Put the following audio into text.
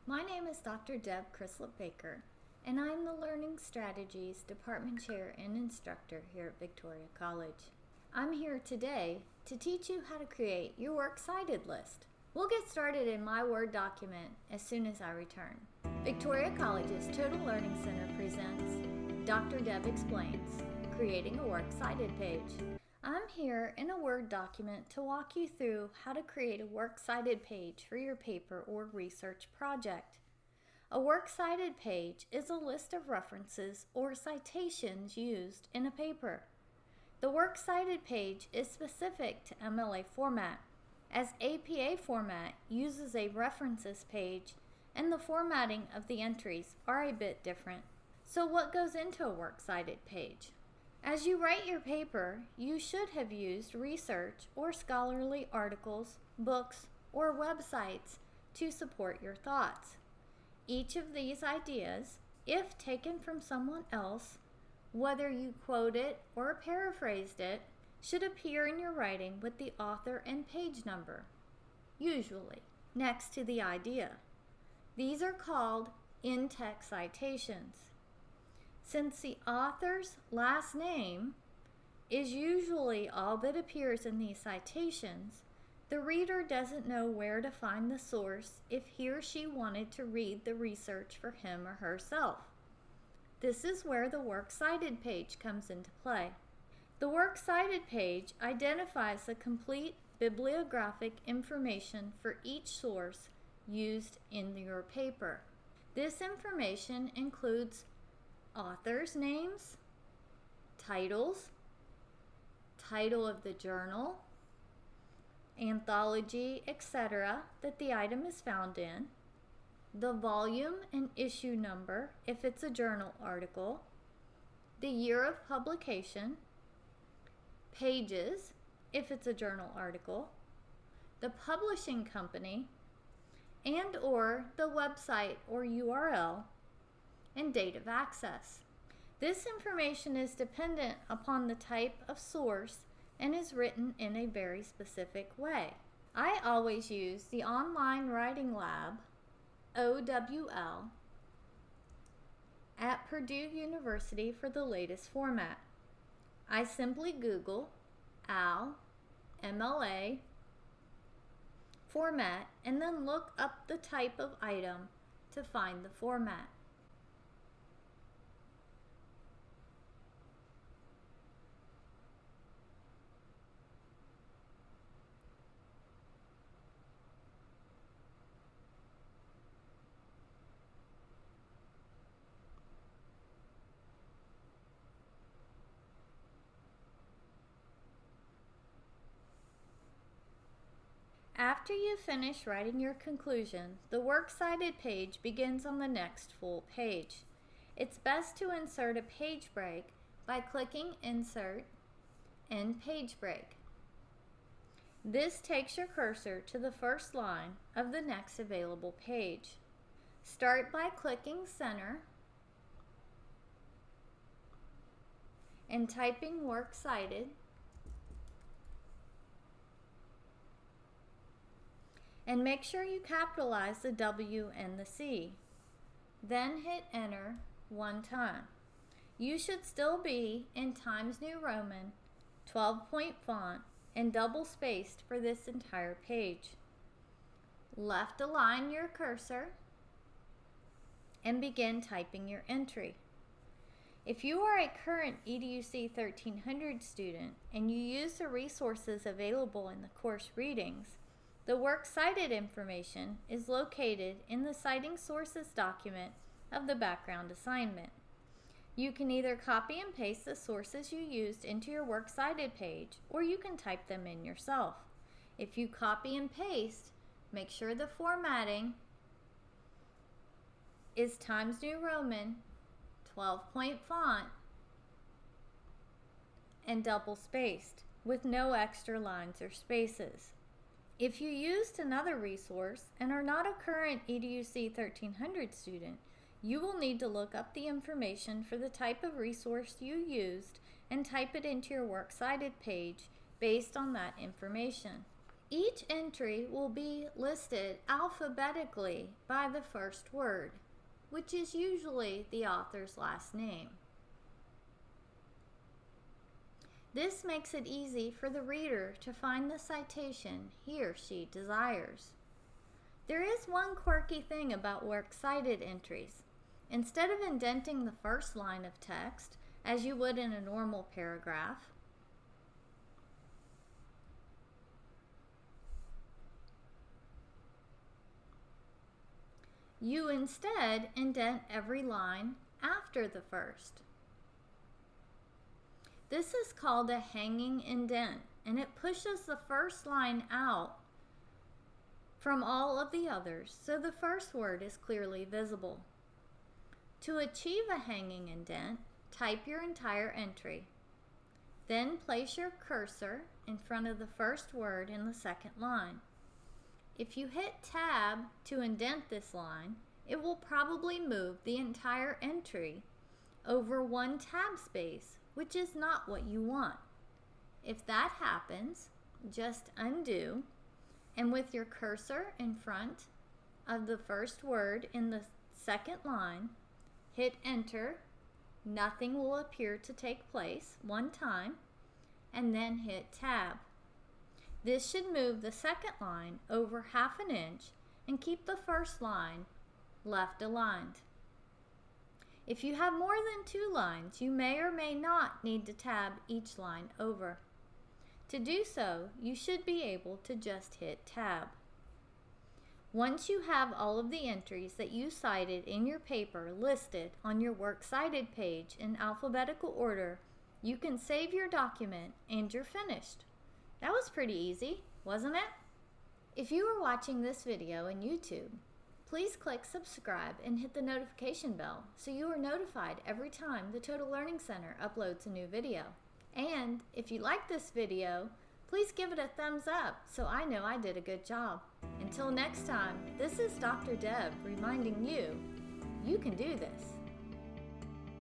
My name is Dr. Deb Crislip-Baker, and I'm the Learning Strategies Department Chair and Instructor here at Victoria College. I'm here today to teach you how to create your Works Cited list. We'll get started in my Word document as soon as I return. Victoria College's Total Learning Center presents Dr. Deb Explains, Creating a Works Cited Page. I'm here in a Word document to walk you through how to create a Works Cited page for your paper or research project. A Works Cited page is a list of references or citations used in a paper. The Works Cited page is specific to MLA format, as APA format uses a references page and the formatting of the entries are a bit different. So what goes into a Works Cited page? As you write your paper, you should have used research or scholarly articles, books, or websites to support your thoughts. Each of these ideas, if taken from someone else, whether you quote it or paraphrased it, should appear in your writing with the author and page number, usually next to the idea. These are called in-text citations. Since the author's last name is usually all that appears in these citations, the reader doesn't know where to find the source if he or she wanted to read the research for him or herself. This is where the Works Cited page comes into play. The Works Cited page identifies the complete bibliographic information for each source used in your paper. This information includes authors' names, titles, title of the journal, anthology, etc. that the item is found in, the volume and issue number if it's a journal article, the year of publication, pages if it's a journal article, the publishing company, and or the website or URL, and date of access. This information is dependent upon the type of source and is written in a very specific way. I always use the Online Writing Lab, OWL, at Purdue University for the latest format. I simply Google AL, MLA, format, and then look up the type of item to find the format. After you finish writing your conclusion, the Works Cited page begins on the next full page. It's best to insert a page break by clicking Insert, End Page Break. This takes your cursor to the first line of the next available page. Start by clicking Center and typing Works Cited, and make sure you capitalize the W and the C. Then hit Enter one time. You should still be in Times New Roman, 12-point font, and double spaced for this entire page. Left align your cursor and begin typing your entry. If you are a current EDUC 1300 student and you use the resources available in the course readings, the Works Cited information is located in the Citing Sources document of the background assignment. You can either copy and paste the sources you used into your Works Cited page, or you can type them in yourself. If you copy and paste, make sure the formatting is Times New Roman, 12-point font, and double spaced, with no extra lines or spaces. If you used another resource and are not a current EDUC 1300 student, you will need to look up the information for the type of resource you used and type it into your Works Cited page based on that information. Each entry will be listed alphabetically by the first word, which is usually the author's last name. This makes it easy for the reader to find the citation he or she desires. There is one quirky thing about Works Cited entries. Instead of indenting the first line of text, as you would in a normal paragraph, you instead indent every line after the first. This is called a hanging indent, and it pushes the first line out from all of the others, so the first word is clearly visible. To achieve a hanging indent, type your entire entry. Then place your cursor in front of the first word in the second line. If you hit Tab to indent this line, it will probably move the entire entry over one tab space, which is not what you want. If that happens, just undo, and with your cursor in front of the first word in the second line, hit Enter. Nothing will appear to take place one time, and then hit Tab. This should move the second line over 1/2 inch and keep the first line left aligned. If you have more than 2 lines, you may or may not need to tab each line over. To do so, you should be able to just hit Tab. Once you have all of the entries that you cited in your paper listed on your Works Cited page in alphabetical order, you can save your document and you're finished. That was pretty easy, wasn't it? If you are watching this video on YouTube, please click subscribe and hit the notification bell so you are notified every time the Total Learning Center uploads a new video. And if you like this video, please give it a thumbs up so I know I did a good job. Until next time, this is Dr. Deb reminding you, you can do this.